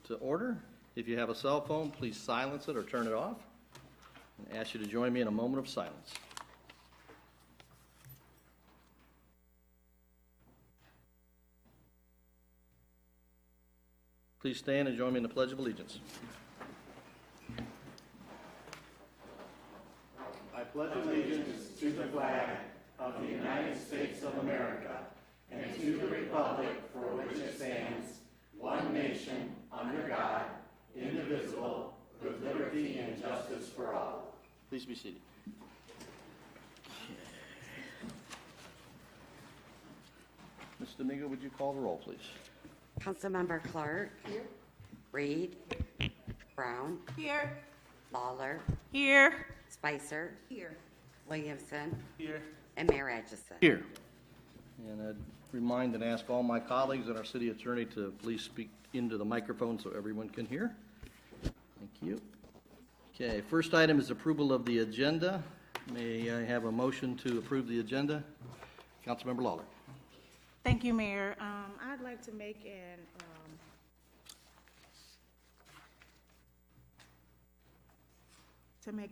to order. If you have a cell phone, please silence it or turn it off. And ask you to join me in a moment of silence. Please stand and join me in the Pledge of Allegiance. I pledge allegiance to the flag of the United States of America and to the republic for which it stands, one nation, under God, indivisible, with liberty and justice for all. Please be seated. Ms. Domingo, would you call the roll, please? Councilmember Clark. Here. Reed. Brown. Here. Lawler. Here. Spicer. Here. Williamson. Here. And Mayor Atchison. Here. And I'd remind and ask all my colleagues and our city attorney to please speak into the microphone so everyone can hear. Thank you. Okay, first item is approval of the agenda. May I have a motion to approve the agenda? Councilmember Lawler. Thank you, Mayor. I'd like to make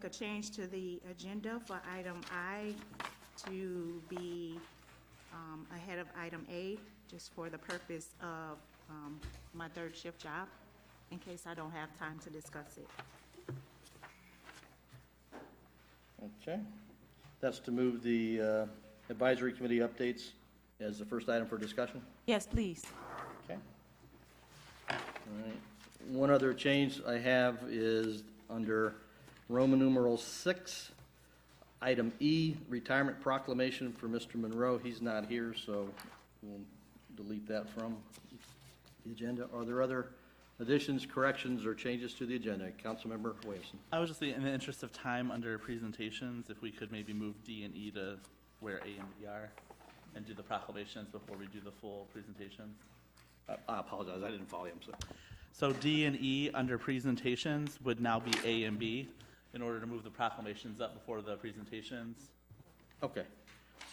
a change to the agenda for item I to be ahead of item A, just for the purpose of my third shift job, in case I don't have time to discuss it. Okay. That's to move the advisory committee updates as the first item for discussion? Yes, please. Okay. All right. One other change I have is under Roman numeral 6, item E, retirement proclamation for Mr. Monroe. He's not here, so we'll delete that from the agenda. Are there other additions, corrections, or changes to the agenda? Councilmember Williamson. I was just thinking, in the interest of time under presentations, if we could maybe move D and E to where A and B are and do the proclamations before we do the full presentation. I apologize, I didn't follow him. So D and E under presentations would now be A and B in order to move the proclamations up before the presentations. Okay.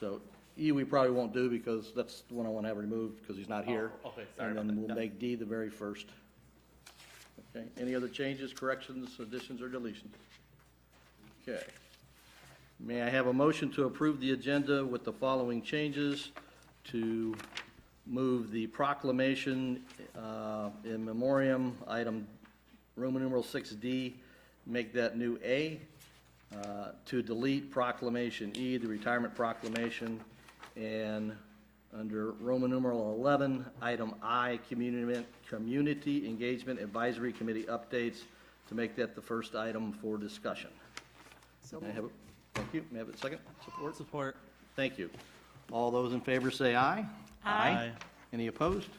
So E we probably won't do because that's the one I want to have removed because he's not here. Okay, sorry And about then that. we'll make D the very first. Okay. Any other changes, corrections, additions, or deletions? Okay. May I have a motion to approve the agenda with the following changes: to move the proclamation in memoriam, item Roman numeral 6D, make that new A, to delete proclamation E, the retirement proclamation, and under Roman numeral 11, item I, community engagement advisory committee updates, to make that the first item for discussion. So May I have thank you. May I have a second? Support? Support. Thank you. All those in favor say aye. Aye. Any opposed?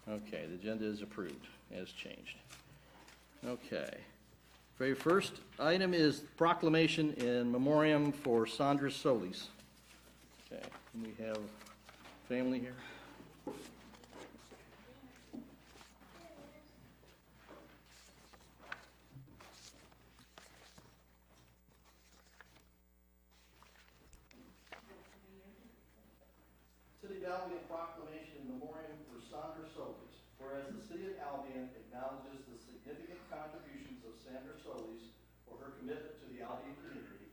Okay, the agenda is approved as changed. Okay. Very first item is proclamation in memoriam for Sandra Solis. Okay, and we have family here. City of Albion proclamation in memoriam for Sandra Solis. Whereas the City of Albion acknowledges the significant contributions of Sandra Solis for her commitment to the Albion community,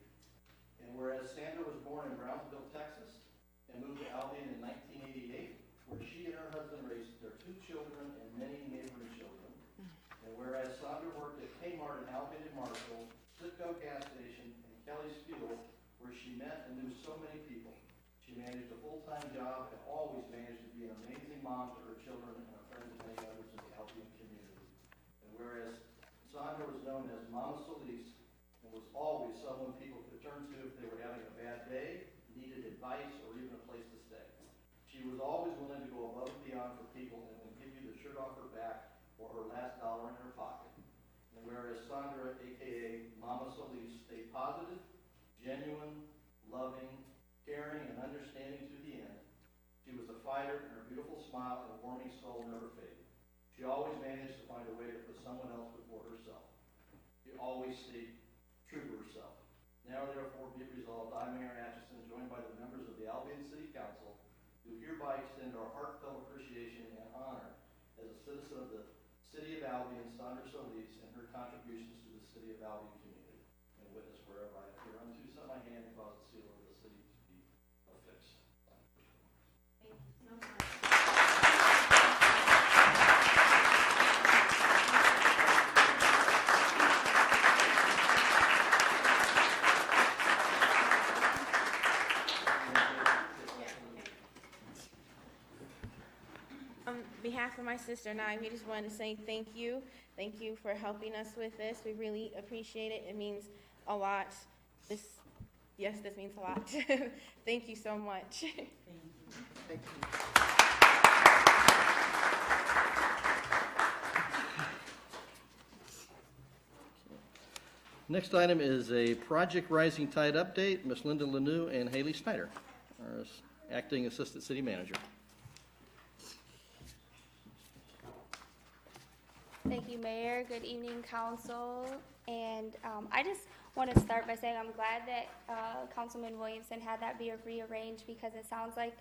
and whereas Sandra was born in Brownsville, Texas, and moved to Albion in 1988, where she and her husband raised their 2 children and many neighboring children, and whereas Sandra worked at Kmart in Albion and Marshall, Citgo gas station, and Kelly's Fuel, where she met and knew so many people. She managed a full-time job and always managed to be an amazing mom to her children and a friend to many others in the Albion community. And whereas Sandra was known as Mama Solis and was always someone people could turn to if they were having a bad day, needed advice, or even a place to stay. She was always willing to go above and beyond for people and would give you the shirt off her back or her last dollar in her pocket. And whereas Sandra, aka Mama Solis, stayed positive, genuine, loving, caring, and understanding to the end. She was a fighter, and her beautiful smile and warming soul never faded. She always managed to find a way to put someone else before herself. She always stayed true to herself. Now therefore be it resolved, I, Mayor Atchison, joined by the members of the Albion City Council, do hereby extend our heartfelt appreciation and honor as a citizen of the City of Albion, Sandra Solis in her contributions to the city of Albion community, and witness wherever I appear unto, set my hand and cause the seal of the city to be affixed. On behalf of my sister and I, we just wanted to say thank you. Thank you for helping us with this. We really appreciate it. It means a lot. This means a lot. Thank you so much. Thank you. Next item is a Project Rising Tide update. Ms. Linda Lanou and Haley Snyder, our acting assistant city manager. Thank you, Mayor. Good evening, Council. And I just want to start by saying I'm glad that Councilman Williamson had that be rearranged, because it sounds like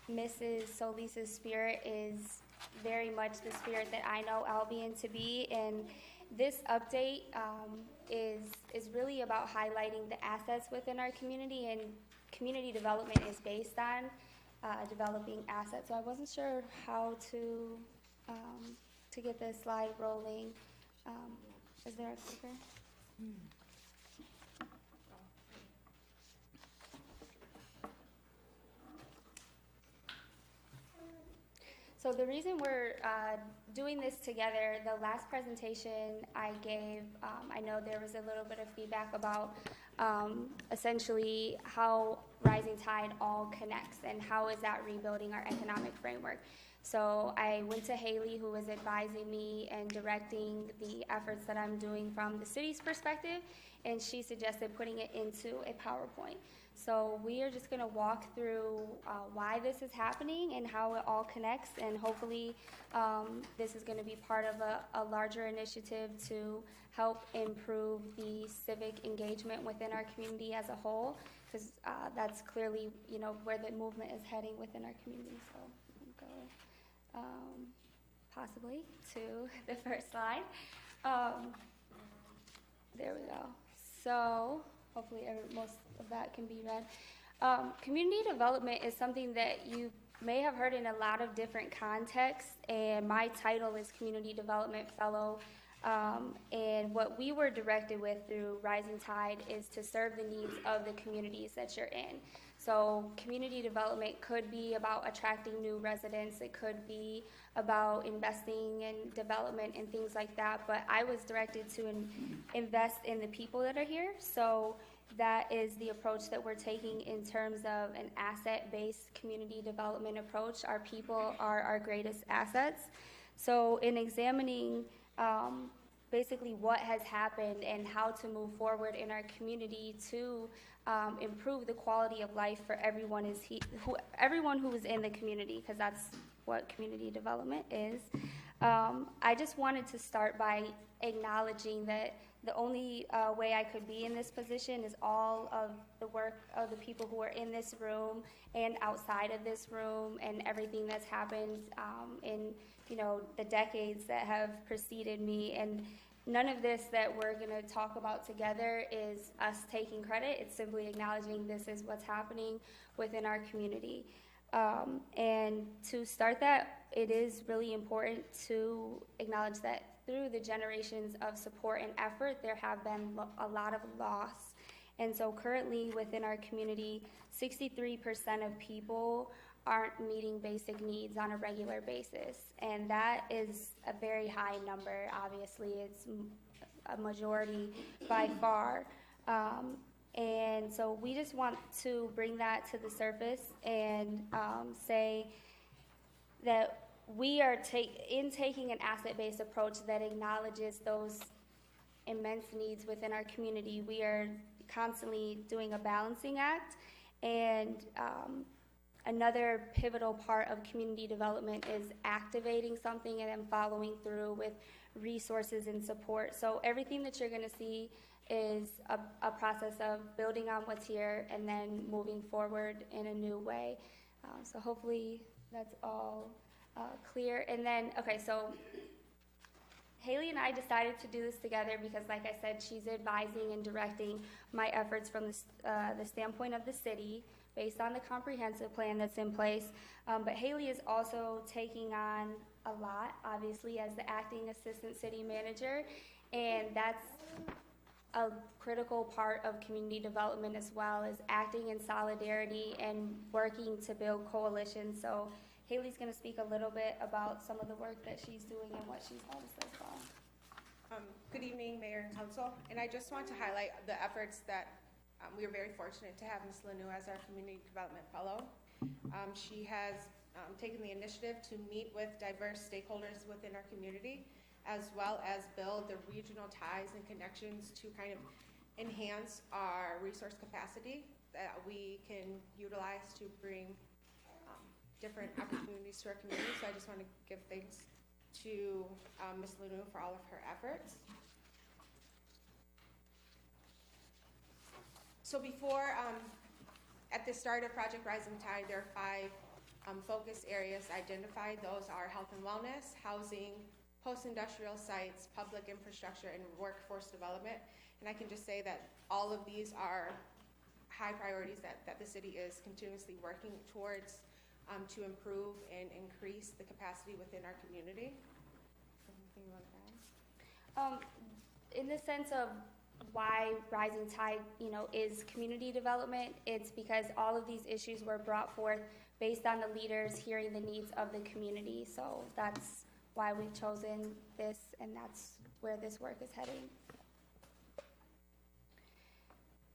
Mrs. Solis' spirit is very much the spirit that I know Albion to be. And this update is really about highlighting the assets within our community, and community development is based on developing assets. So I wasn't sure how to get this slide rolling. Is there a clicker? So the reason we're doing this together, the last presentation I gave, I know there was a little bit of feedback about essentially how Rising Tide all connects and how is that rebuilding our economic framework. So I went to Haley, who was advising me and directing the efforts that I'm doing from the city's perspective, and she suggested putting it into a PowerPoint. So we are just going to walk through why this is happening and how it all connects, and hopefully this is going to be part of a larger initiative to help improve the civic engagement within our community as a whole, because that's clearly, you know, where the movement is heading within our community. So we'll go possibly to the first slide. There we go. So hopefully most of that can be read. Community development is something that you may have heard in a lot of different contexts, and my title is Community Development Fellow. And what we were directed with through Rising Tide is to serve the needs of the communities that you're in. So community development could be about attracting new residents. It could be about investing in development and things like that. But I was directed to invest in the people that are here. So that is the approach that we're taking in terms of an asset-based community development approach. Our people are our greatest assets. So in examining basically what has happened and how to move forward in our community to improve the quality of life for everyone who is in the community, because that's what community development is. I just wanted to start by acknowledging that the only way I could be in this position is all of the work of the people who are in this room and outside of this room, and everything that's happened in the decades that have preceded me. And none of this that we're going to talk about together is us taking credit. It's simply acknowledging this is what's happening within our community. And to start that, it is really important to acknowledge that through the generations of support and effort, there have been a lot of loss. And so currently within our community, 63% of people aren't meeting basic needs on a regular basis. And that is a very high number. Obviously, it's a majority by far. And so we just want to bring that to the surface and say that we are taking an asset-based approach that acknowledges those immense needs within our community. We are constantly doing a balancing act, and another pivotal part of community development is activating something and then following through with resources and support. So everything that you're going to see is a process of building on what's here and then moving forward in a new way. So hopefully that's all clear. And then, okay, so Haley and I decided to do this together because, like I said, she's advising and directing my efforts from the standpoint of the city based on the comprehensive plan that's in place. But Haley is also taking on a lot, obviously, as the acting assistant city manager, and that's a critical part of community development as well, is acting in solidarity and working to build coalitions. So Haley's going to speak a little bit about some of the work that she's doing and what she's noticed as well. Good evening, Mayor and Council. And I just want to highlight the efforts that we are very fortunate to have Ms. Lanu as our Community Development Fellow. She has taken the initiative to meet with diverse stakeholders within our community, as well as build the regional ties and connections to kind of enhance our resource capacity that we can utilize to bring different opportunities to our community. So I just want to give thanks to Ms. Lanu for all of her efforts. So before, at the start of Project Rising Tide, there are 5 focus areas identified. Those are health and wellness, housing, post-industrial sites, public infrastructure, and workforce development. And I can just say that all of these are high priorities that the city is continuously working towards to improve and increase the capacity within our community. Anything you want to add? In the sense of why Rising Tide, is community development, it's because all of these issues were brought forth based on the leaders hearing the needs of the community. So that's why we've chosen this, and that's where this work is heading.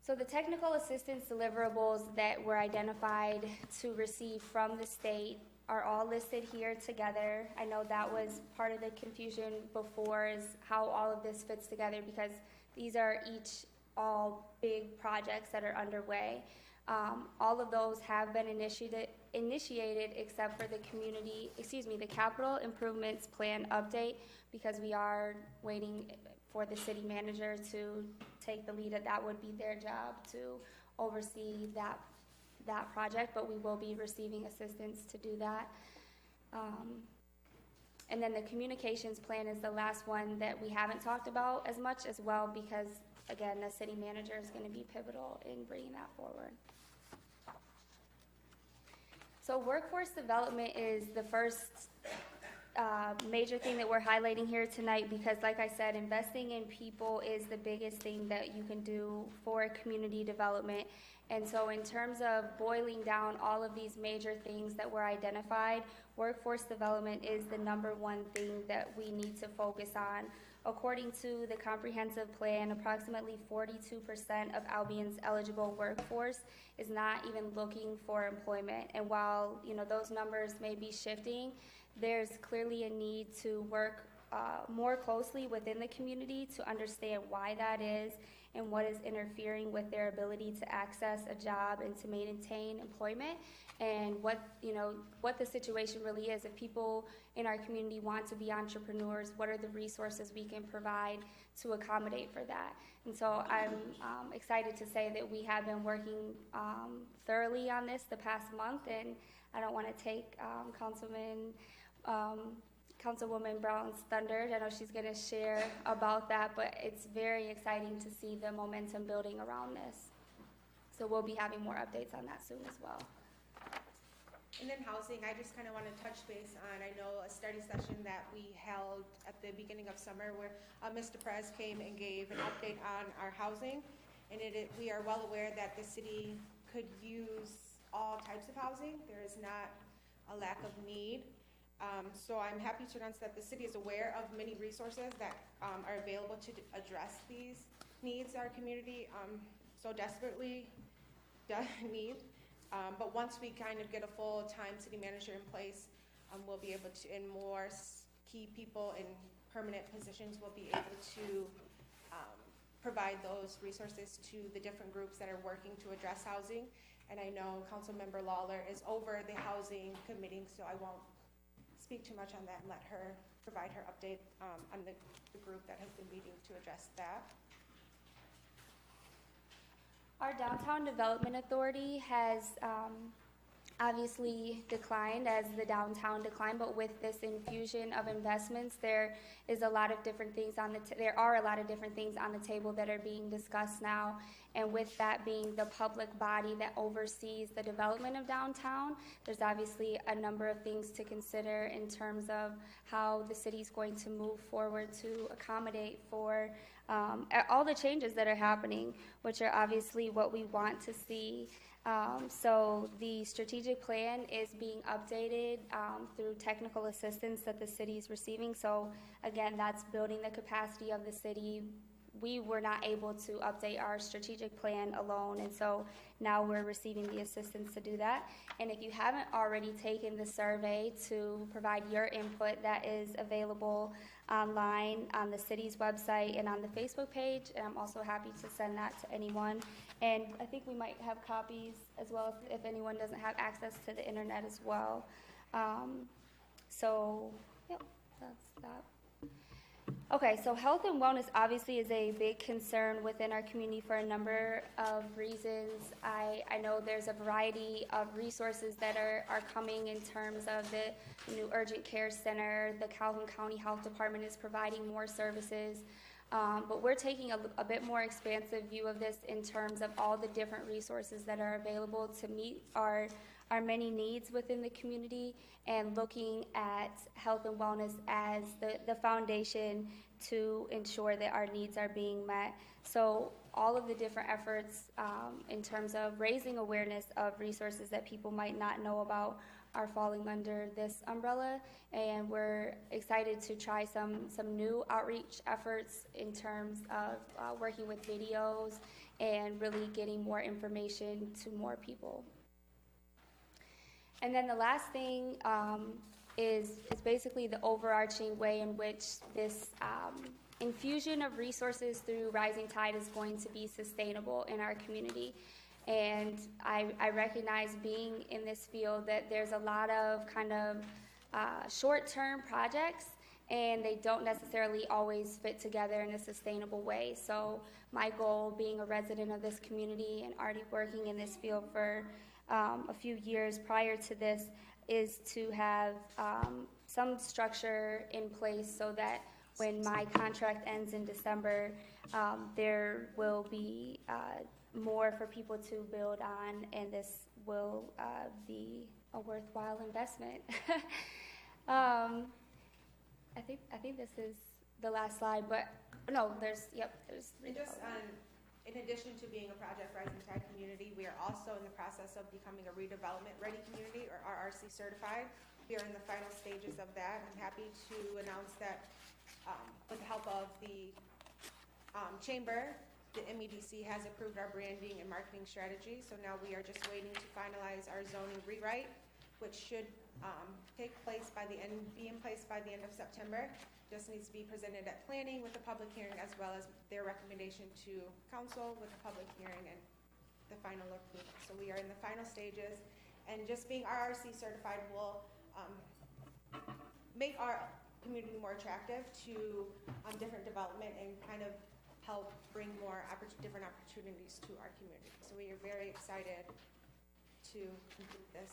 So the technical assistance deliverables that were identified to receive from the state are all listed here together. I know that was part of the confusion before, is how all of this fits together, because these are all big projects that are underway. All of those have been initiated except for the capital improvements plan update, because we are waiting for the city manager to take the lead. That would be their job to oversee that project, but we will be receiving assistance to do that. And then the communications plan is the last one that we haven't talked about as much as well, because again, the city manager is going to be pivotal in bringing that forward. So workforce development is the first major thing that we're highlighting here tonight, because like I said, investing in people is the biggest thing that you can do for community development. And so in terms of boiling down all of these major things that were identified, workforce development is the #1 thing that we need to focus on. According to the comprehensive plan, approximately 42% of Albion's eligible workforce is not even looking for employment. And while those numbers may be shifting, there's clearly a need to work more closely within the community to understand why that is and what is interfering with their ability to access a job and to maintain employment, and what the situation really is. If people in our community want to be entrepreneurs, what are the resources we can provide to accommodate for that? And so I'm excited to say that we have been working thoroughly on this the past month, and I don't want to take Councilwoman Brown's thunder. I know she's going to share about that, but it's very exciting to see the momentum building around this. So we'll be having more updates on that soon as well. And then housing, I just kind of want to touch base on, I know a study session that we held at the beginning of summer where Mr. Perez came and gave an update on our housing. And we are well aware that the city could use all types of housing. There is not a lack of need. So I'm happy to announce that the city is aware of many resources that are available to address these needs our community so desperately needs. But once we kind of get a full-time city manager in place, we'll be able to, and more key people in permanent positions will be able to provide those resources to the different groups that are working to address housing. And I know Councilmember Lawler is over the housing committee, so I won't speak too much on that and let her provide her update on the group that has been meeting to address that. Our Downtown Development Authority has obviously declined as the downtown declined, but with this infusion of investments, there is a lot of different things there are a lot of different things on the table that are being discussed now. And with that being the public body that oversees the development of downtown, there's obviously a number of things to consider in terms of how the city's going to move forward to accommodate for all the changes that are happening, which are obviously what we want to see. So the strategic plan is being updated through technical assistance that the city is receiving. So again, that's building the capacity of the city. We were not able to update our strategic plan alone, and so now we're receiving the assistance to do that. And if you haven't already taken the survey to provide your input, that is available online on the city's website and on the Facebook page, and I'm also happy to send that to anyone. And I think we might have copies as well if anyone doesn't have access to the internet as well. So, yep, that's that. Okay, so health and wellness obviously is a big concern within our community for a number of reasons. I know there's a variety of resources that are coming in terms of the new urgent care center. The Calhoun County Health Department is providing more services. But we're taking a bit more expansive view of this in terms of all the different resources that are available to meet our many needs within the community, and looking at health and wellness as the foundation to ensure that our needs are being met. So all of the different efforts in terms of raising awareness of resources that people might not know about are falling under this umbrella, and we're excited to try some new outreach efforts in terms of working with videos and really getting more information to more people. And then the last thing is basically the overarching way in which this infusion of resources through Rising Tide is going to be sustainable in our community. And I recognize, being in this field, that there's a lot of kind of short-term projects, and they don't necessarily always fit together in a sustainable way. So my goal, being a resident of this community and already working in this field for a few years prior to this, is to have some structure in place so that when my contract ends in December, there will be more for people to build on, and this will be a worthwhile investment. I think this is the last slide, but no, there's And just in addition to being a Project Rising Tide community, we are also in the process of becoming a redevelopment ready community, or RRC certified. We are in the final stages of that. I'm happy to announce that with the help of the chamber, the MEDC has approved our branding and marketing strategy. So now we are just waiting to finalize our zoning rewrite, which should be in place by the end of September. Just needs to be presented at planning with a public hearing, as well as their recommendation to council with a public hearing and the final approval. So we are in the final stages, and just being RRC certified will make our community more attractive to different development and kind of help bring more different opportunities to our community. So we are very excited to complete this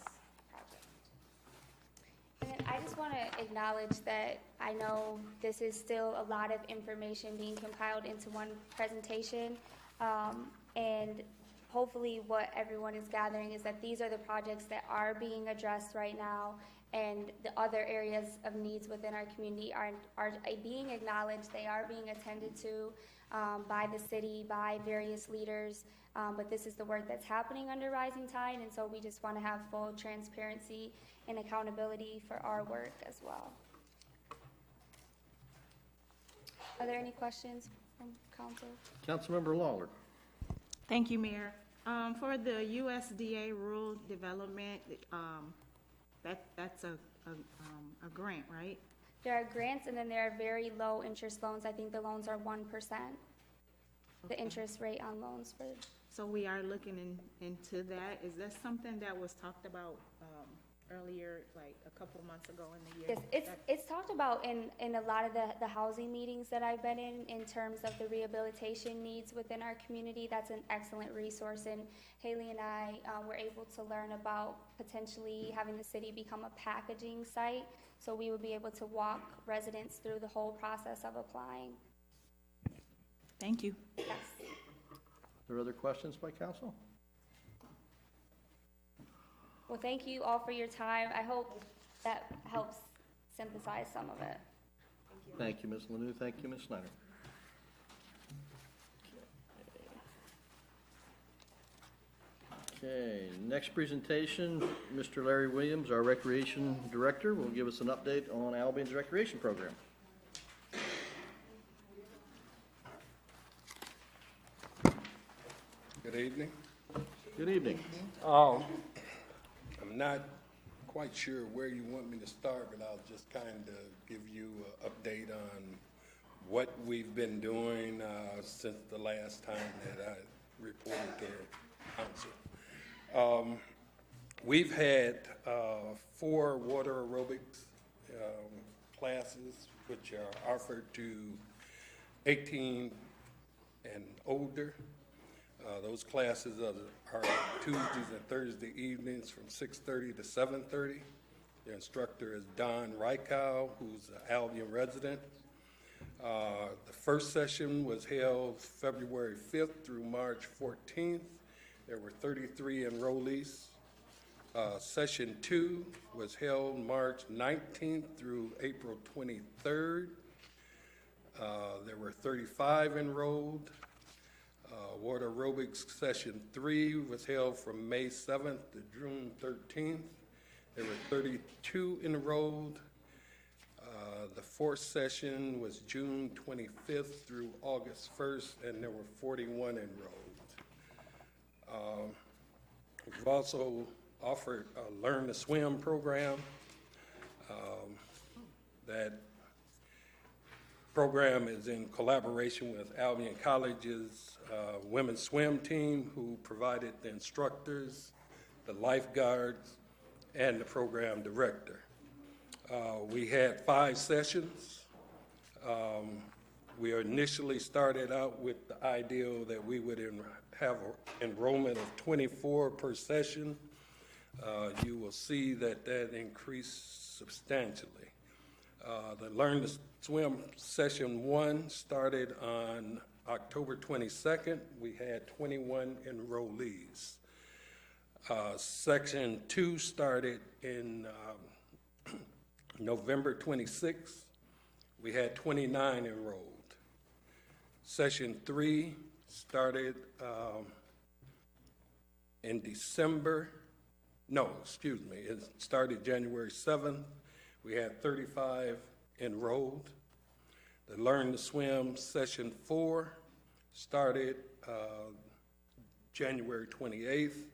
project. And then I just want to acknowledge that I know this is still a lot of information being compiled into one presentation, and hopefully what everyone is gathering is that these are the projects that are being addressed right now, and the other areas of needs within our community are being acknowledged. They are being attended to by the city, by various leaders, but this is the work that's happening under Rising Tide, and so we just want to have full transparency and accountability for our work as well. Are there any questions from council? Councilmember Lawler. Thank you, Mayor. For the USDA rural development, that's a grant, right? There are grants, and then there are very low interest loans. I think the loans are 1%. The interest rate on loans for. So we are looking into that. Is that something that was talked about earlier, like a couple months ago in the year. Yes, it's talked about in a lot of the housing meetings that I've been in terms of the rehabilitation needs within our community. That's an excellent resource, and Haley and I were able to learn about potentially having the city become a packaging site, so we would be able to walk residents through the whole process of applying. Thank you. Yes. Are there other questions by council? Well, thank you all for your time. I hope that helps synthesize some of it. Thank you, Ms. Lanou. Thank you, Ms. Snyder. Okay, next presentation, Mr. Larry Williams, our Recreation Director, will give us an update on Albion's recreation program. Good evening. Good evening. I'm not quite sure where you want me to start, but I'll just kind of give you an update on what we've been doing since the last time that I reported to council. We've had 4 water aerobics classes, which are offered to 18 and older. Those classes are Tuesdays and Thursday evenings from 6:30 to 7:30. The instructor is Don Rykow, who's an Albion resident. The first session was held February 5th through March 14th. There were 33 enrollees. Session 2 was held March 19th through April 23rd. There were 35 enrolled. Water aerobics session 3 was held from May 7th to June 13th. There were 32 enrolled. The fourth session was June 25th through August 1st, and there were 41 enrolled. We've also offered a Learn to Swim program. That program is in collaboration with Albion College's women's swim team, who provided the instructors, the lifeguards, and the program director. We had 5 sessions. We initially started out with the ideal that we would have an enrollment of 24 per session. You will see that increased substantially. The Learn to Swim session 1 started on October 22nd. We had 21 enrollees. Section 2 started in November 26th. We had 29 enrolled. Session 3 started in December. No, excuse me. It started January 7th. We had 35 enrolled. The Learn to Swim session 4 started January 28th.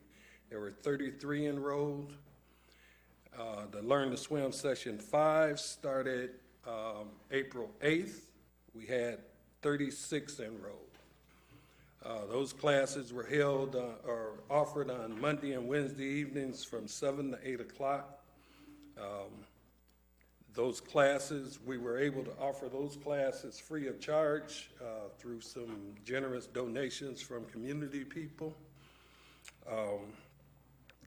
There were 33 enrolled. The Learn to Swim session 5 started April 8th. We had 36 enrolled. Those classes were held or offered on Monday and Wednesday evenings from 7 to 8 o'clock. Those classes, we were able to offer those classes free of charge through some generous donations from community people.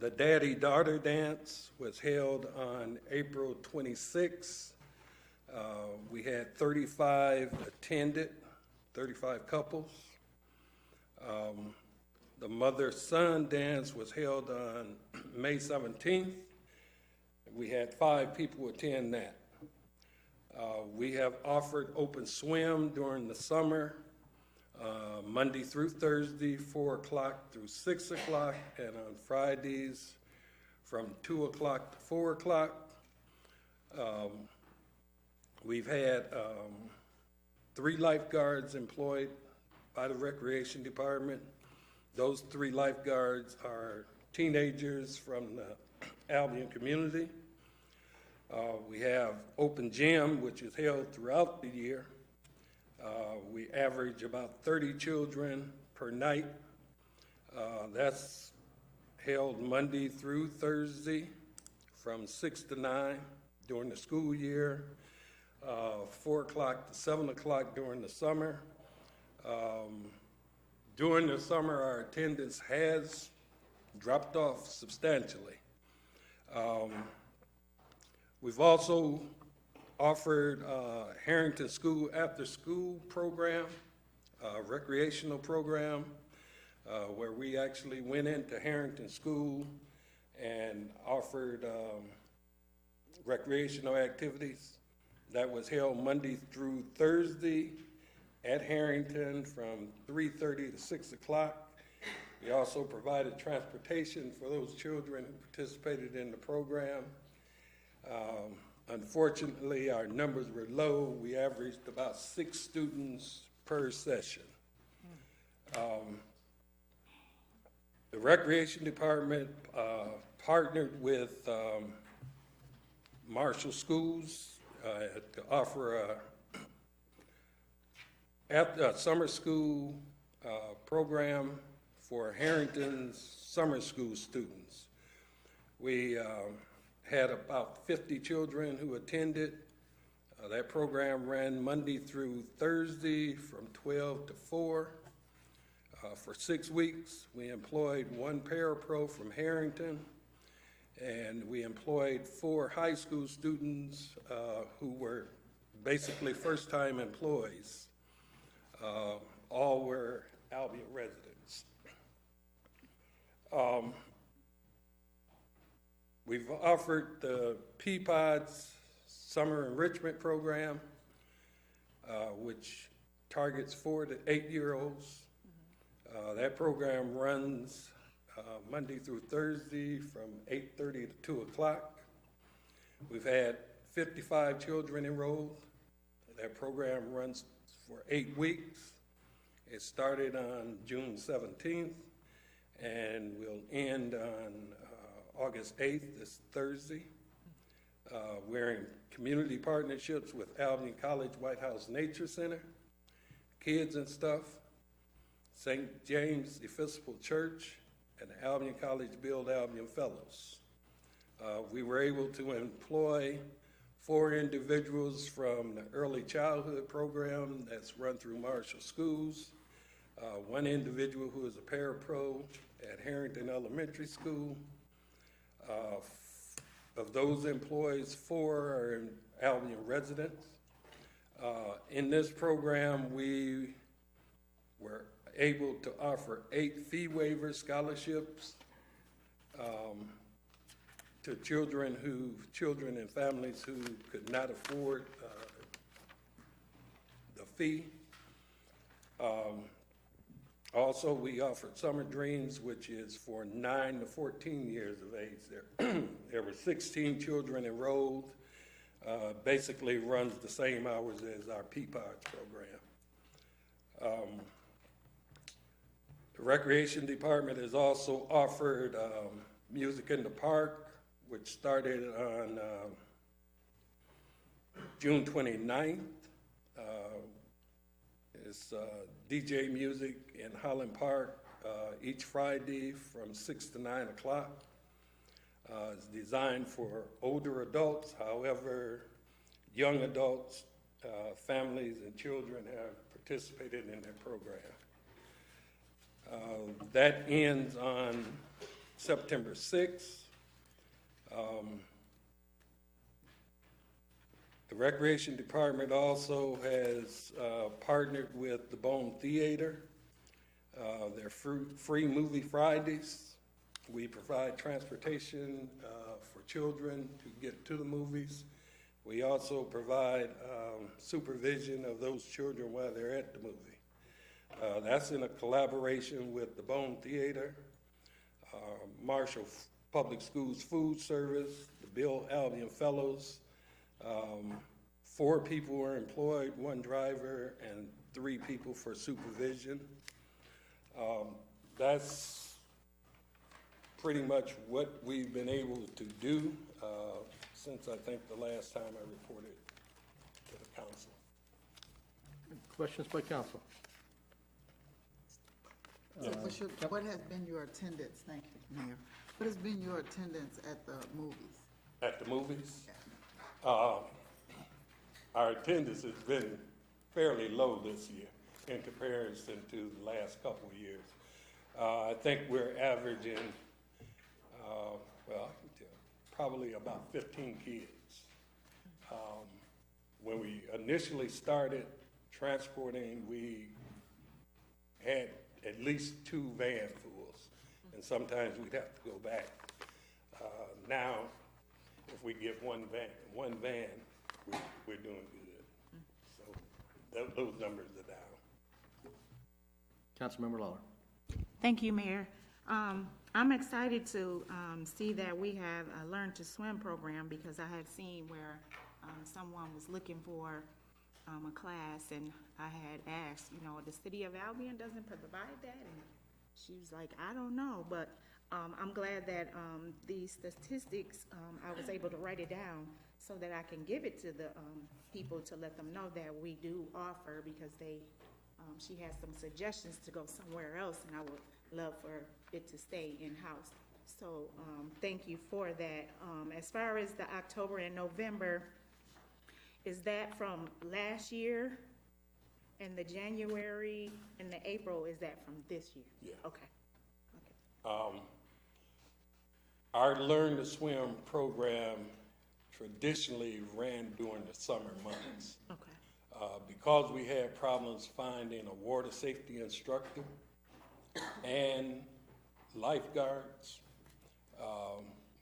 The Daddy-Daughter Dance was held on April 26th. We had 35 attended, 35 couples. The Mother-Son Dance was held on May 17th. We had 5 people attend that. We have offered open swim during the summer, Monday through Thursday, 4 o'clock through 6 o'clock, and on Fridays from 2 o'clock to 4 o'clock. We've had 3 lifeguards employed by the Recreation Department. Those 3 lifeguards are teenagers from the Albion community. We have open gym, which is held throughout the year. We average about 30 children per night. That's held Monday through Thursday from 6 to 9 during the school year, 4 o'clock to 7 o'clock during the summer. During the summer, our attendance has dropped off substantially. We've also offered Harrington School after-school program, recreational program, where we actually went into Harrington School and offered recreational activities. That was held Monday through Thursday at Harrington from 3:30 to 6 o'clock. We also provided transportation for those children who participated in the program. Unfortunately, our numbers were low. We averaged about 6 students per session. The Recreation Department partnered with Marshall Schools to offer a summer school program for Harrington's summer school students. We had about 50 children who attended. That program ran Monday through Thursday from 12 to 4. For 6 weeks, we employed 1 parapro from Harrington, and we employed 4 high school students who were basically first-time employees. All were Albion residents. We've offered the Peapod's Summer Enrichment Program, which targets 4 to 8-year-olds. That program runs Monday through Thursday from 8:30 to 2 o'clock. We've had 55 children enrolled. That program runs for 8 weeks. It started on June 17th and will end on August 8th, this Thursday. We're in community partnerships with Albion College White House Nature Center, Kids and Stuff, St. James Episcopal Church, and the Albion College Build Albion Fellows. We were able to employ 4 individuals from the early childhood program that's run through Marshall Schools, 1 individual who is a parapro at Harrington Elementary School. Of those employees, 4 are Albion residents. In this program, we were able to offer 8 fee waiver scholarships to children and families who could not afford the fee. Also, we offered Summer Dreams, which is for 9 to 14 years of age. There were 16 children enrolled. Basically runs the same hours as our Peapod's program. The Recreation Department has also offered Music in the Park, which started on June 29th. It's DJ music in Holland Park each Friday from 6 to 9 o'clock. It's designed for older adults. However, young adults, families, and children have participated in that program. That ends on September 6th. The Recreation Department also has partnered with the Bone Theater. They're free movie Fridays. We provide transportation for children to get to the movies. We also provide supervision of those children while they're at the movie. That's in a collaboration with the Bone Theater, Marshall Public Schools Food Service, the Bill Albion Fellows. 4 people were employed, 1 driver, and 3 people for supervision. That's pretty much what we've been able to do since I think the last time I reported to the council. Questions by council? So what has been your attendance, thank you, Mayor, what has been your attendance at the movies? at the movies. Our attendance has been fairly low this year in comparison to the last couple of years. I think we're averaging, well, I can tell, probably about 15 kids. When we initially started transporting, we had at least 2 van fulls, and sometimes we'd have to go back. Now, if we get one van, we're doing good. So those numbers are down. Councilmember Lawler. Thank you, Mayor. I'm excited to see that we have a Learn to Swim program, because I had seen where someone was looking for a class, and I had asked, the city of Albion doesn't provide that, and she was like, I don't know, but I'm glad that these statistics, I was able to write it down so that I can give it to the people to let them know that we do offer, because she has some suggestions to go somewhere else, and I would love for it to stay in-house. So thank you for that. As far as the October and November, is that from last year? And the January and the April, is that from this year? Yeah. Okay. Our Learn to Swim program traditionally ran during the summer months. Okay. Because we had problems finding a water safety instructor and lifeguards,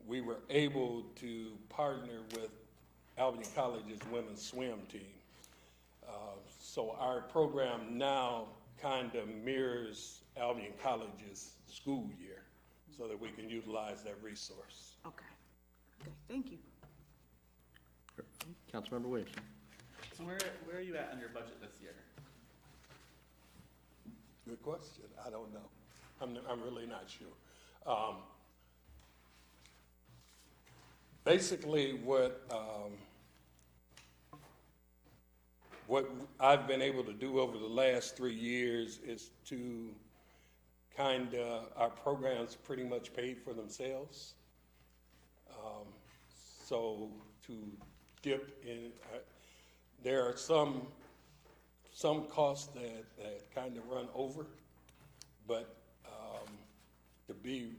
we were able to partner with Albion College's women's swim team. So our program now kind of mirrors Albion College's school year so that we can utilize that resource. Okay. Okay, thank you. Councilmember Williamson. So where are you at on your budget this year? Good question. I don't know. I'm really not sure. Basically, what I've been able to do over the last 3 years is to our programs pretty much paid for themselves. So to dip in, there are some costs that kind of run over, but to be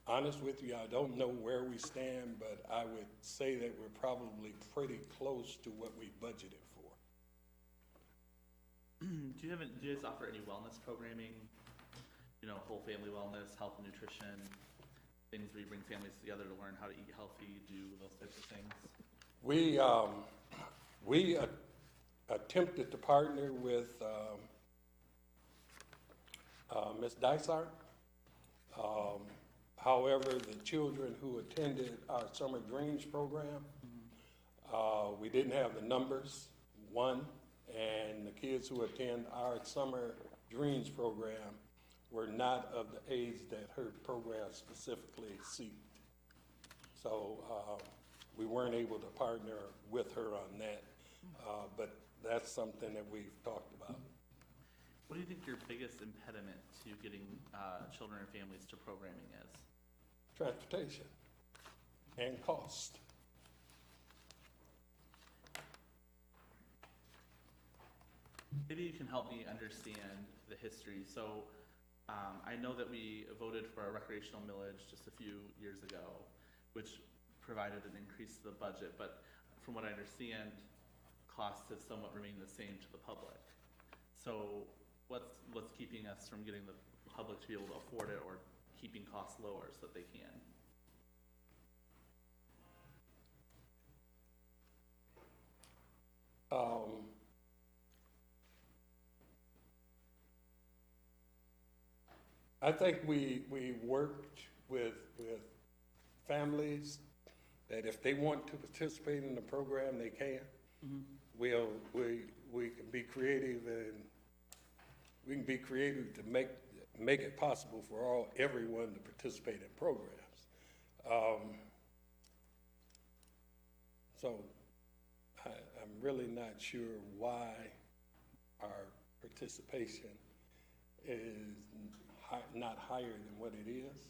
honest with you, I don't know where we stand, but I would say that we're probably pretty close to what we budgeted for. Do you guys offer any wellness programming? Whole family wellness, health and nutrition, things where you bring families together to learn how to eat healthy, do those types of things? We attempted to partner with Ms. Dysart. However, the children who attended our Summer Dreams program, we didn't have the numbers, one, and the kids who attend our Summer Dreams program were not of the age that her program specifically seeked. So we weren't able to partner with her on that, but that's something that we've talked about. What do you think your biggest impediment to getting children and families to programming is? Transportation and cost. Maybe you can help me understand the history. So I know that we voted for a recreational millage just a few years ago, which provided an increase to the budget, but from what I understand, costs have somewhat remained the same to the public. So what's keeping us from getting the public to be able to afford it, or keeping costs lower so that they can? I think we worked with families that if they want to participate in the program, they can. Mm-hmm. We can be creative, and we can be creative to make it possible for everyone to participate in programs. So I'm really not sure why our participation is not higher than what it is.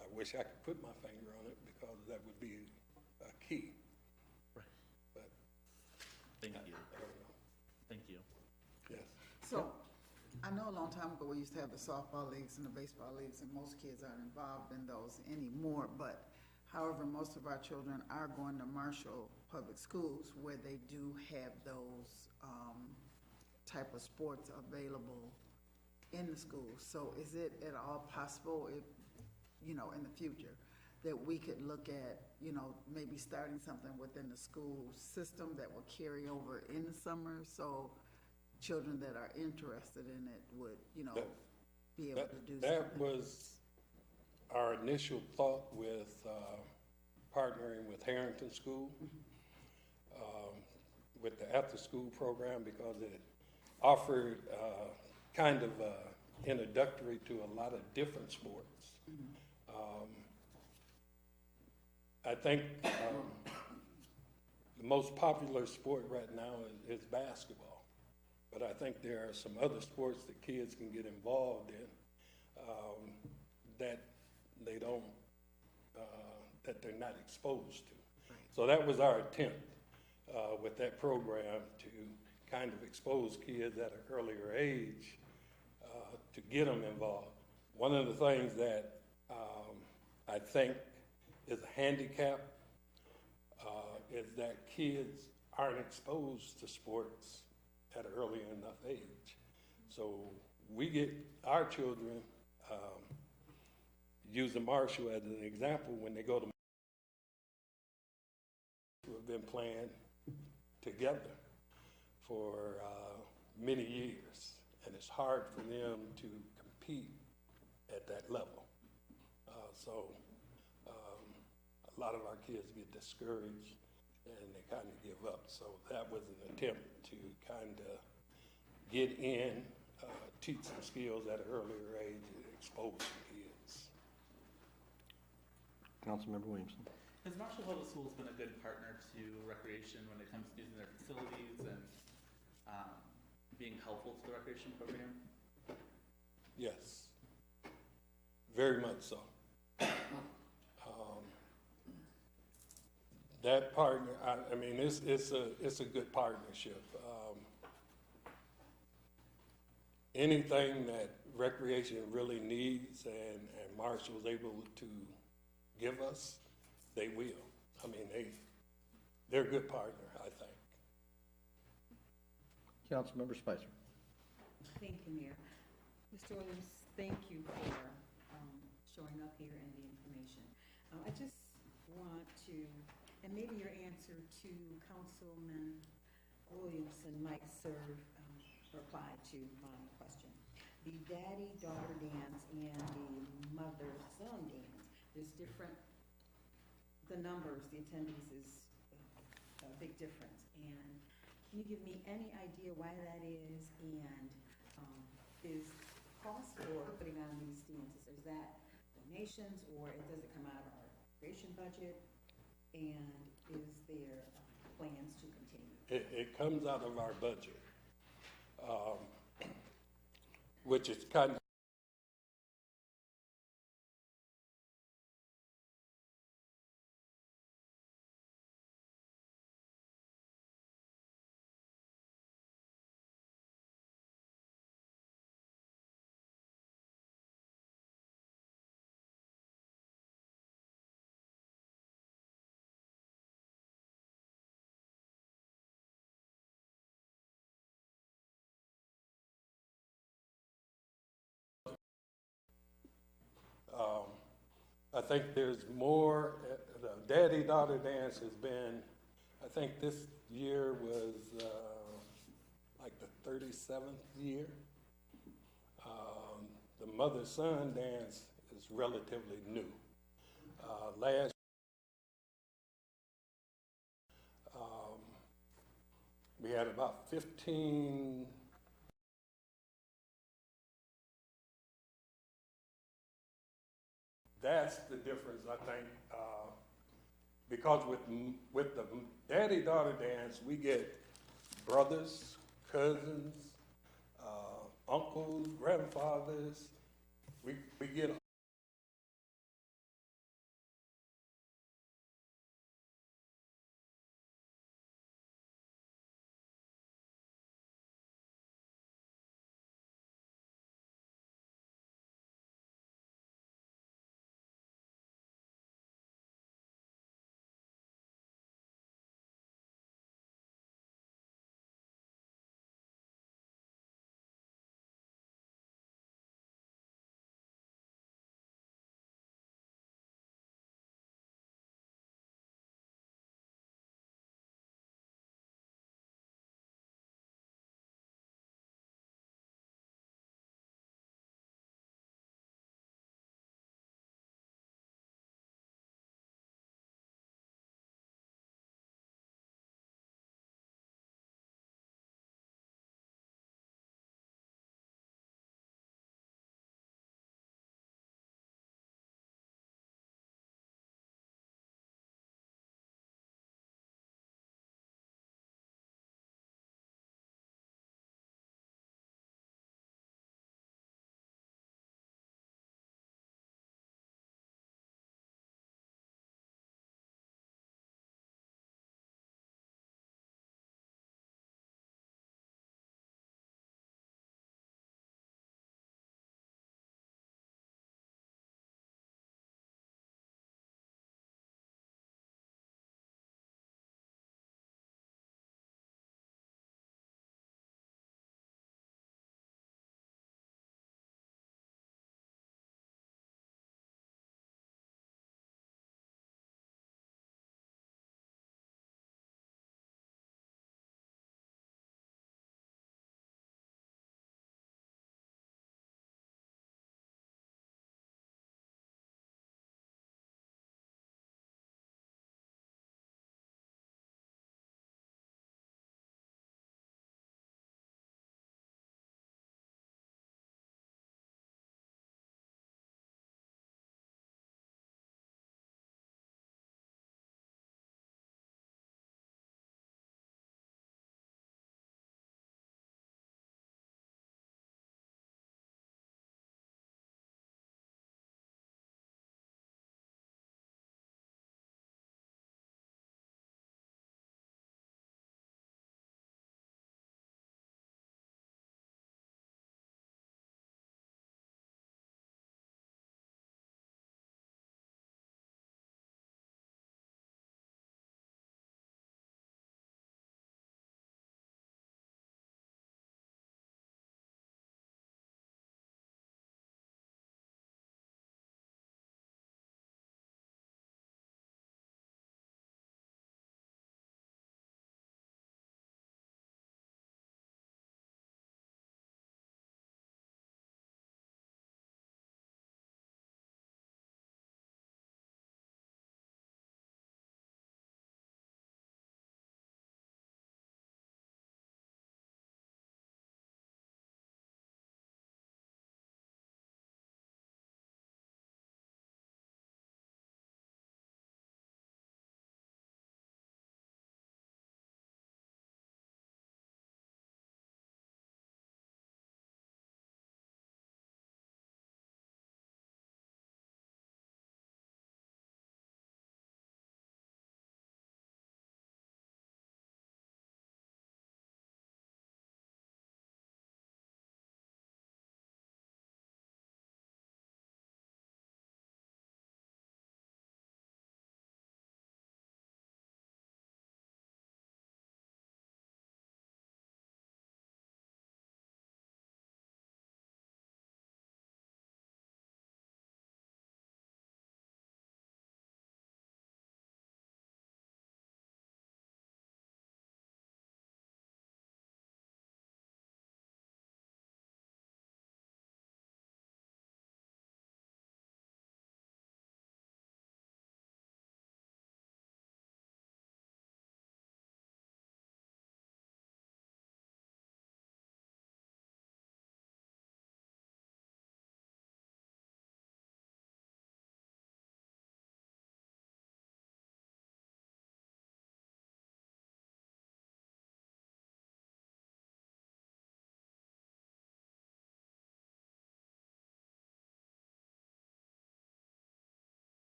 I I wish I could put my finger on it because that would be a key. But Thank I you. don't know. Thank you. Yes. So, I know a long time ago, we used to have the softball leagues and the baseball leagues, and most kids aren't involved in those anymore, but however, most of our children are going to Marshall Public Schools where they do have those, type of sports available in the schools. So is it at all possible, if, in the future, that we could look at, maybe starting something within the school system that will carry over in the summer, so children that are interested in it would, be able to do something? That was our initial thought with partnering with Harrington School, with the after-school program, because it offered kind of introductory to a lot of different sports. I think the most popular sport right now is basketball, but I think there are some other sports that kids can get involved in that they don't, that they're not exposed to. So that was our attempt with that program, to kind of expose kids at an earlier age to get them involved. One of the things that I think is a handicap is that kids aren't exposed to sports at an early enough age. So we get our children, using Marshall as an example, when they go to who have been playing together for many years, and it's hard for them to compete at that level. So a lot of our kids get discouraged and they kind of give up. So that was an attempt to kind of get in, teach some skills at an earlier age, and expose some kids. Councilmember Williamson. Has Marshall Public Schools been a good partner to recreation when it comes to using their facilities and being helpful to the recreation program? Yes, very much so. That partner, I mean, it's a good partnership. Anything that recreation really needs and Marshall's able to give us, they will. I mean, they're a good partner, I think. Councilmember Spicer. Thank you, Mayor. Mr. Williams, thank you for showing up here and the information. I just want to, and maybe your answer to Councilman Williamson might serve reply to my question. The daddy-daughter dance and the mother-son dance, there's different, the numbers, the attendees is a big difference. And can you give me any idea why that is? And is cost for putting on these dances, is that donations or does it come out of our recreation budget? And is there plans to continue? It comes out of our budget, which is kind of I think there's more. The daddy-daughter dance has been, I think this year was like the 37th year. The mother-son dance is relatively new. Last we had about 15 That's the difference, I think, because with the daddy-daughter dance, we get brothers, cousins, uncles, grandfathers. We get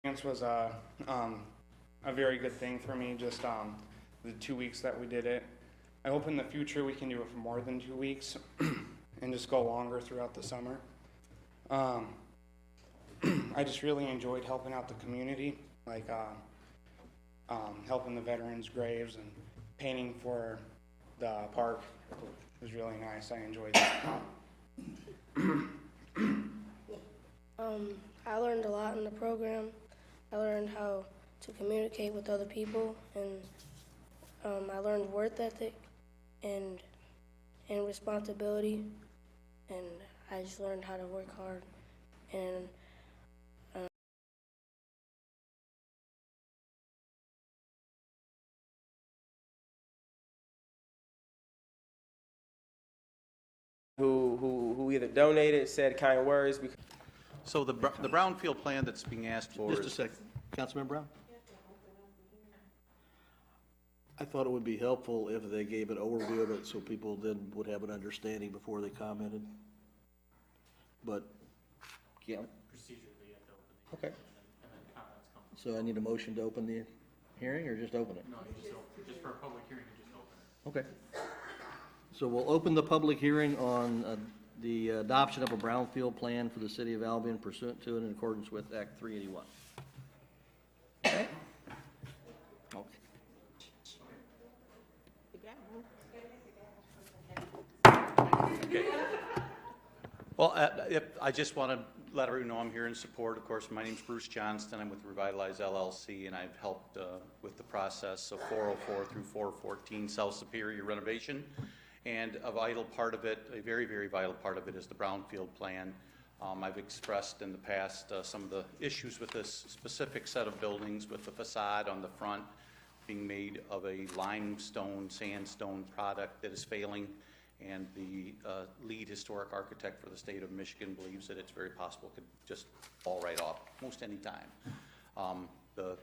It was a very good thing for me, just the 2 weeks that we did it. I hope in the future we can do it for more than 2 weeks and just go longer throughout the summer. I just really enjoyed helping out the community, like helping the veterans' graves and painting for the park. It was really nice. I enjoyed that. I learned a lot in the program. I learned how to communicate with other people, and I learned work ethic and responsibility, and I just learned how to work hard. And who either donated, said kind words. So the brownfield plan that's being asked for Just a second. Councilman Brown? I thought it would be helpful if they gave an overview of it so people then would have an understanding before they commented. But, yeah. Procedurally, you have to open the Okay. and then comments come. So I need a motion to open the hearing or just open it? No, you just for a public hearing, you just open it. Okay. So we'll open the public hearing on the adoption of a brownfield plan for the city of Albion pursuant to and in accordance with Act 381. Okay? Okay. Well, I just want to let everyone know I'm here in support. Of course, my name's Bruce Johnston. I'm with Revitalize LLC, and I've helped with the process of 404 through 414 South Superior renovation. And a vital part of it, a very, very vital part of it, is the brownfield plan. I've expressed in the past some of the issues with this specific set of buildings, with the facade on the front being made of a limestone, sandstone product that is failing. And the lead historic architect for the state of Michigan believes that it's very possible it could just fall right off most any time. The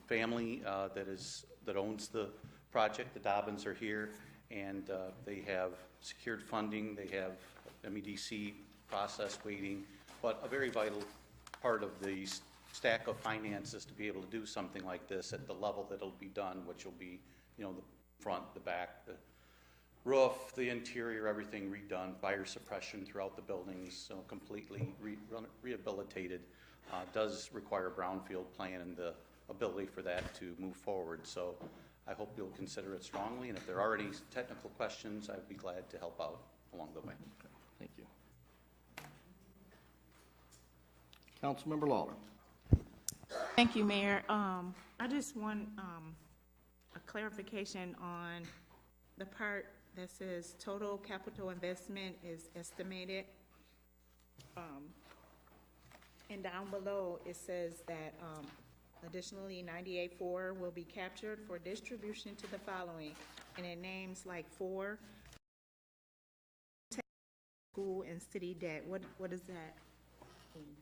family that owns the project, the Dobbins, are here, and they have secured funding. They have MEDC process waiting, but a very vital part of the stack of finances to be able to do something like this at the level that it'll be done, which will be, the front, the back, the roof, the interior, everything redone, fire suppression throughout the buildings, so completely rehabilitated, does require a brownfield plan and the ability for that to move forward. So I hope you'll consider it strongly, and if there are any technical questions, I'd be glad to help out along the way. Okay. Thank you. Councilmember Lawler. Thank you, Mayor. I just want a clarification on the part that says total capital investment is estimated. And down below, it says that additionally 98.4 will be captured for distribution to the following, and it names like 4 school and city debt. What does that mean?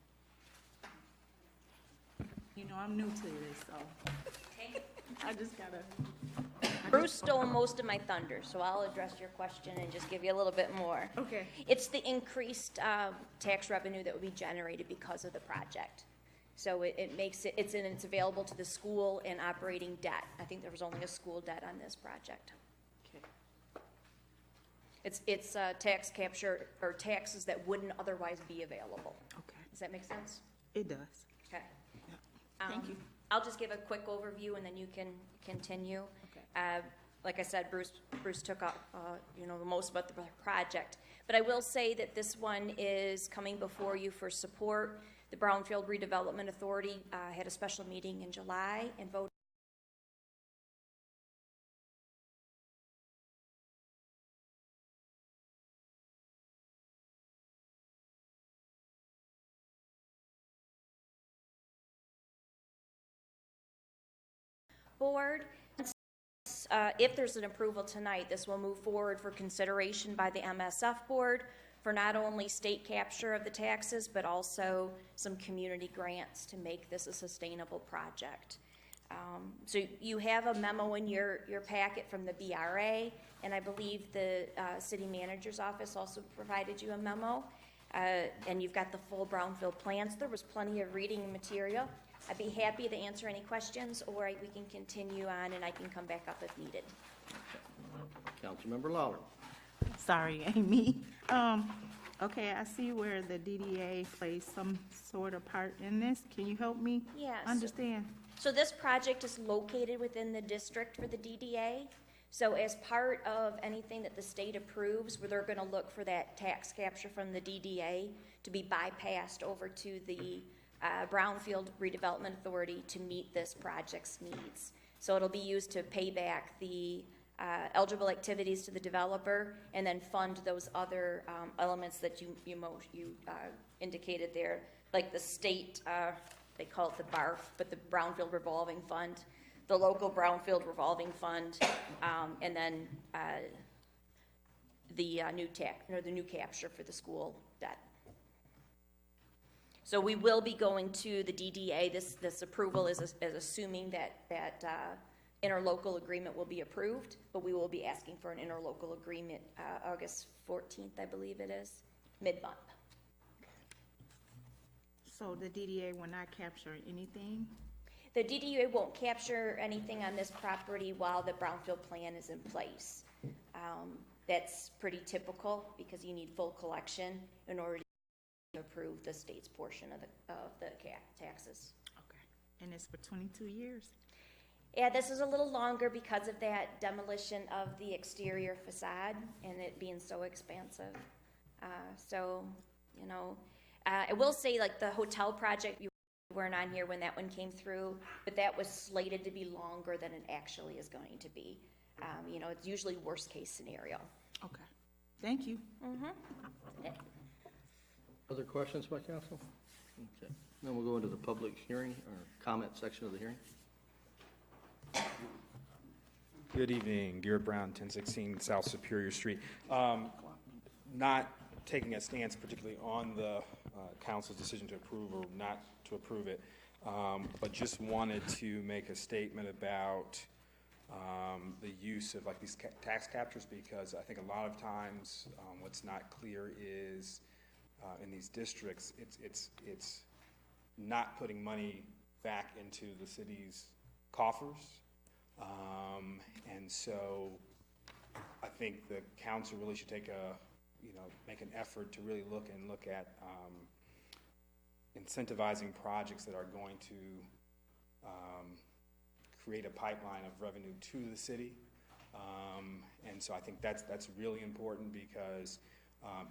I'm new to this, so I just gotta. Bruce stole most of my thunder, so I'll address your question and just give you a little bit more. Okay. It's the increased tax revenue that will be generated because of the project. So it makes it, it's available to the school and operating debt. I think there was only a school debt on this project. Okay. It's tax capture, or taxes that wouldn't otherwise be available. Okay. Does that make sense? It does. Okay. Thank you. I'll just give a quick overview and then you can continue. Okay. Like I said, Bruce took up, the most about the project. But I will say that this one is coming before you for support. The Brownfield Redevelopment Authority had a special meeting in July and voted board. If there's an approval tonight, this will move forward for consideration by the MSF board for not only state capture of the taxes, but also some community grants to make this a sustainable project. So you have a memo in your packet from the BRA, and I believe the city manager's office also provided you a memo. And you've got the full brownfield plans. There was plenty of reading material. I'd be happy to answer any questions, or we can continue on and I can come back up if needed. Councilmember Lawler. Sorry, Amy. Okay, I see where the DDA plays some sort of part in this. Can you help me Yes. understand? So this project is located within the district for the DDA. So as part of anything that the state approves, where they're going to look for that tax capture from the DDA to be bypassed over to the Brownfield Redevelopment Authority to meet this project's needs. So it'll be used to pay back the eligible activities to the developer and then fund those other elements that you indicated there, like the state, they call it the BARF, but the Brownfield Revolving Fund, the local Brownfield Revolving Fund, and then the new capture for the school debt. So we will be going to the DDA. This approval is assuming that interlocal agreement will be approved, but we will be asking for an interlocal agreement August 14th, I believe it is, mid-month. So the DDA will not capture anything? The DDA won't capture anything on this property while the Brownfield plan is in place. That's pretty typical because you need full collection in order to approve the state's portion of the taxes. Okay. And it's for 22 years? Yeah, this is a little longer because of that demolition of the exterior facade and it being so expansive. I will say, like, the hotel project, you weren't on here when that one came through, but that was slated to be longer than it actually is going to be. It's usually worst case scenario. Okay. Thank you. Mm-hmm. Yeah. Other questions by council? Okay. Then we'll go into the public hearing or comment section of the hearing. Good evening, Garrett Brown, 1016 South Superior Street. Not taking a stance particularly on the council's decision to approve or not to approve it, but just wanted to make a statement about the use of like these tax captures, because I think a lot of times what's not clear is in these districts, it's not putting money back into the city's coffers. And so I think the council really should take make an effort to really look at incentivizing projects that are going to create a pipeline of revenue to the city. And so I think that's really important because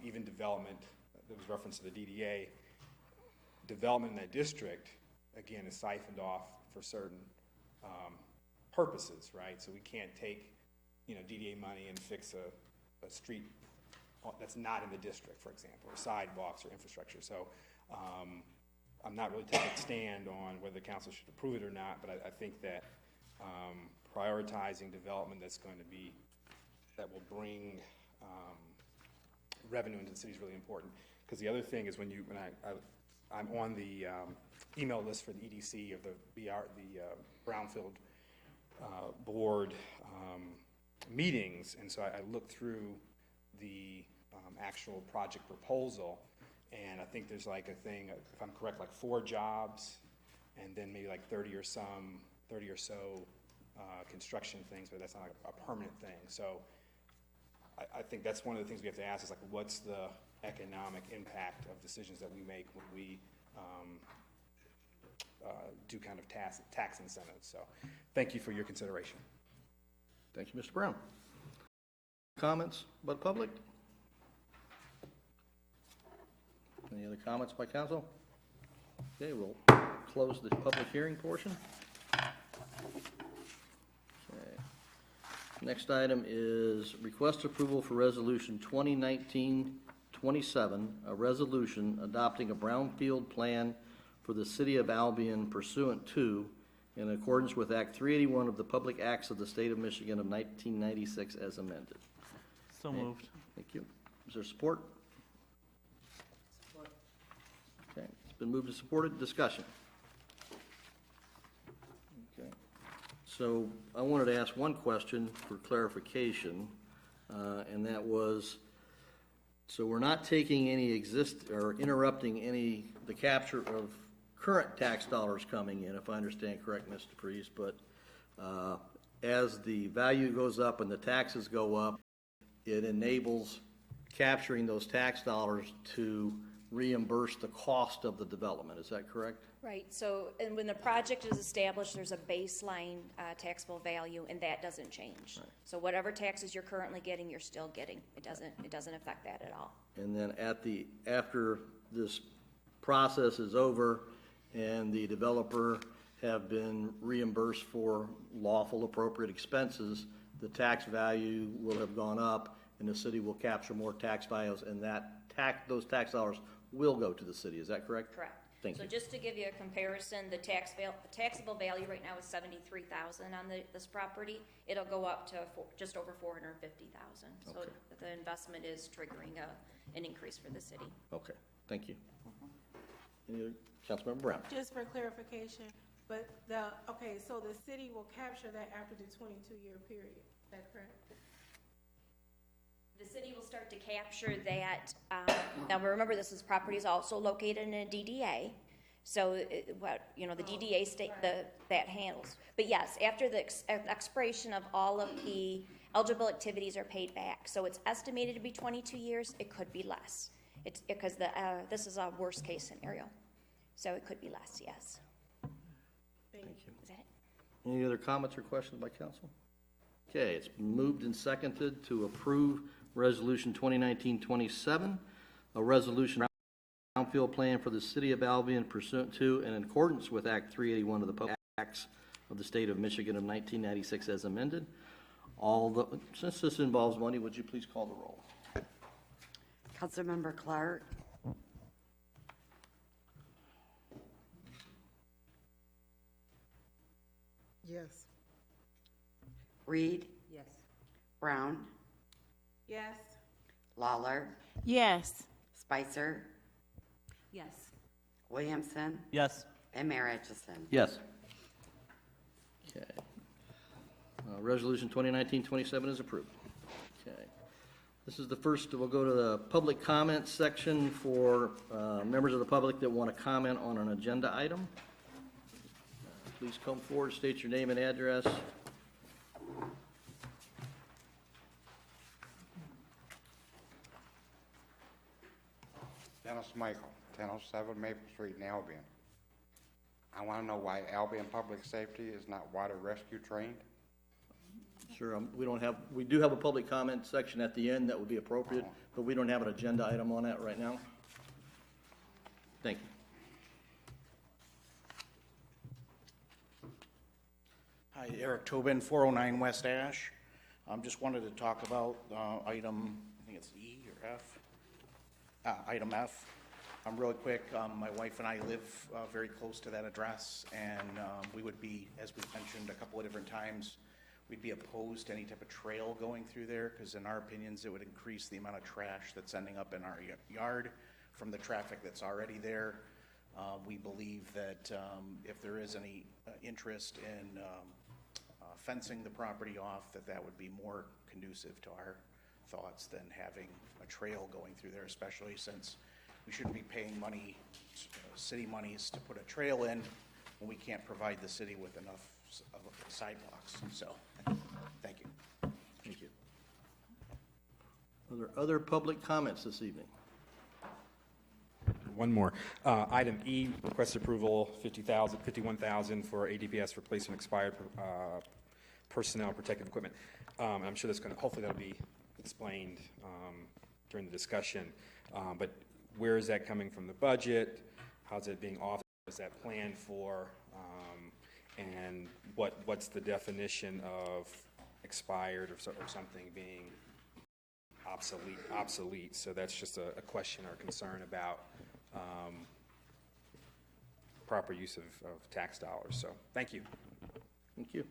even development, there was reference to the DDA, development in that district, again, is siphoned off for certain purposes, right? So we can't take, DDA money and fix a street that's not in the district, for example, or sidewalks or infrastructure. So I'm not really taking a stand on whether the council should approve it or not, but I think that prioritizing development that will bring revenue into the city is really important. Because the other thing is when I'm on the email list for the EDC of the Brownfield board meetings, and so I looked through the actual project proposal, and I think there's like a thing, if I'm correct, like 4 jobs, and then maybe like 30 or so construction things, but that's not like a permanent thing. So I think that's one of the things we have to ask is like, what's the economic impact of decisions that we make when we do kind of tax incentives. So thank you for your consideration. Thank you, Mr. Brown. Comments by the public? Any other comments by council? Okay, we'll close the public hearing portion. Okay. Next item is request approval for resolution 2019-27, a resolution adopting a brownfield plan for the city of Albion pursuant to, in accordance with Act 381 of the Public Acts of the State of Michigan of 1996 as amended. So moved. Thank you. Is there support? Support. Okay, it's been moved and supported. Discussion. Okay. So I wanted to ask one question for clarification, and that was, so we're not taking any or interrupting the capture of current tax dollars coming in, if I understand correct, Mr. Priest, but as the value goes up and the taxes go up, it enables capturing those tax dollars to reimburse the cost of the development. Is that correct? Right, so, and when the project is established, there's a baseline taxable value, and that doesn't change. Right. So whatever taxes you're currently getting, you're still getting. It doesn't affect that at all. And then after this process is over and the developer have been reimbursed for lawful appropriate expenses, the tax value will have gone up and the city will capture more tax values, and those tax dollars will go to the city. Is that correct? Correct. Thank So you. just to give you a comparison, the taxable value right now is $73,000 on this property. It'll go up to just over $450,000. So Okay. the investment is triggering an increase for the city. Okay, thank you. Any other, Councilmember Brown? Just for clarification, but so the city will capture that after the 22-year period, is that correct? The city will start to capture that. Now remember, this property is also located in a DDA. So the DDA state that handles. But yes, after the expiration of all of the eligible activities are paid back. So it's estimated to be 22 years. It could be less. It's because this is a worst case scenario. So it could be less, yes. Thank you. Is that it? Any other comments or questions by council? Okay, it's moved and seconded to approve Resolution 2019-27, a resolution brownfield plan for the city of Albion pursuant to and in accordance with Act 381 of the Public Acts of the State of Michigan of 1996 as amended. Since this involves money, would you please call the roll? Councilmember Clark. Yes. Reed. Yes. Brown. Yes. Lawler. Yes. Spicer. Yes. Williamson. Yes. And Mayor Atchison. Yes. Okay. Resolution 2019-27 is approved. Okay. This is the first, we'll go to the public comment section for members of the public that want to comment on an agenda item. Please come forward, state your name and address. Dennis Michael, 1007 Maple Street in Albion. I want to know why Albion Public Safety is not water rescue trained. Sure, we do have a public comment section at the end that would be appropriate, but we don't have an agenda item on that right now. Thank you. Hi, Eric Tobin, 409 West Ash. Just wanted to talk about item, I think it's E or F. Item F. Really quick, my wife and I live very close to that address, and we would be, as we've mentioned a couple of different times, we'd be opposed to any type of trail going through there, because in our opinions, it would increase the amount of trash that's ending up in our yard from the traffic that's already there. We believe that if there is any interest in fencing the property off, that would be more conducive to our thoughts than having a trail going through there, especially since we shouldn't be paying money, city monies, to put a trail in when we can't provide the city with enough sidewalks. So, thank you. Thank you. Are there other public comments this evening? One more. Item E, request approval, $51,000 for ADPS replacement expired personnel protective equipment. I'm sure that's hopefully that'll be explained during the discussion. But where is that coming from the budget? How's it being authorized? Is that planned for? And what's the definition of expired or something being obsolete? So that's just a question or concern about proper use of tax dollars. So thank you. Thank you.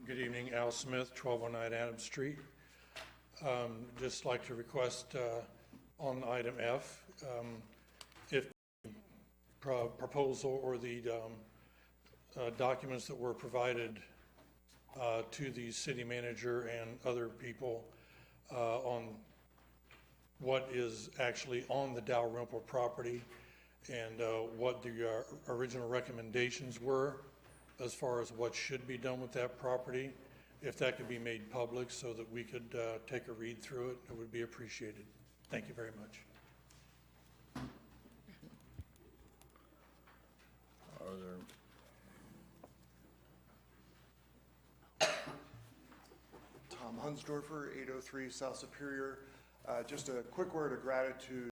Good evening, Al Smith, 1209 Adams Street. Just like to request on item F, if the proposal or the documents that were provided to the city manager and other people on what is actually on the Dalrymple property and what the original recommendations were as far as what should be done with that property. If that could be made public so that we could take a read through it, it would be appreciated. Thank you very much. Are there? Tom Hunsdorfer, 803 South Superior. Just a quick word of gratitude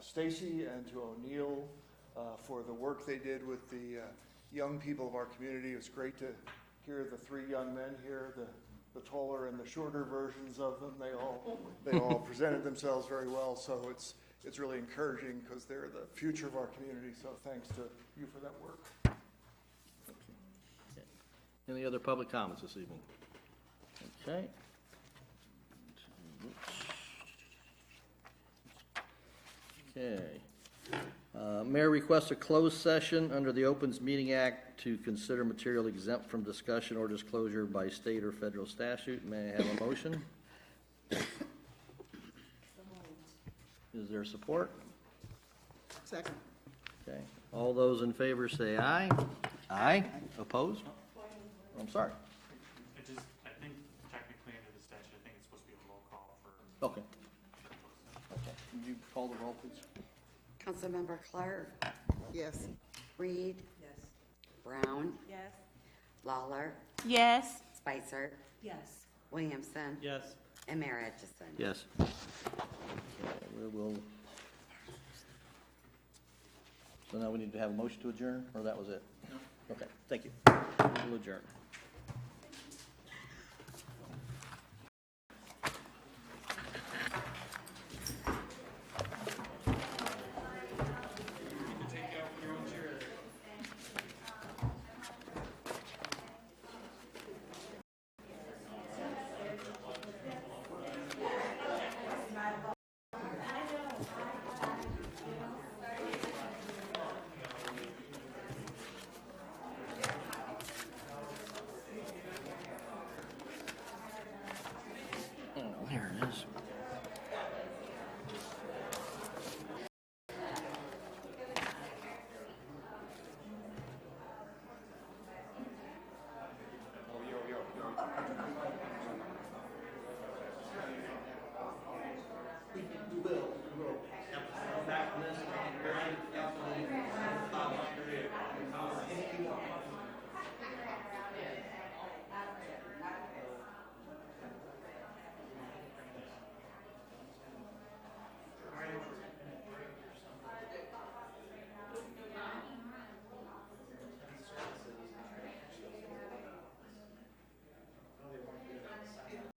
Stacy and to O'Neill for the work they did with the young people of our community. It was great to hear the three young men here, the taller and the shorter versions of them. They all presented themselves very well, so it's really encouraging because they're the future of our community. So thanks to you for that work. Any other public comments this evening? Okay. Okay. Mayor requests a closed session under the Opens Meeting Act to consider material exempt from discussion or disclosure by state or federal statute. May I have a motion? Is there support? Second. Okay. All those in favor say aye. Aye. Opposed? I'm sorry. I think technically under the statute, I think it's supposed to be a roll call for. Okay. Okay. Can you call the roll, please? Councilmember Clark, Yes. Reed, Yes. Brown, Yes. Lawler, Yes. Spicer, Yes. Williamson, Yes. and Mayor Atchison. Yes. We will. So now we need to have a motion to adjourn, or that was it? No. Okay, thank you. We'll adjourn.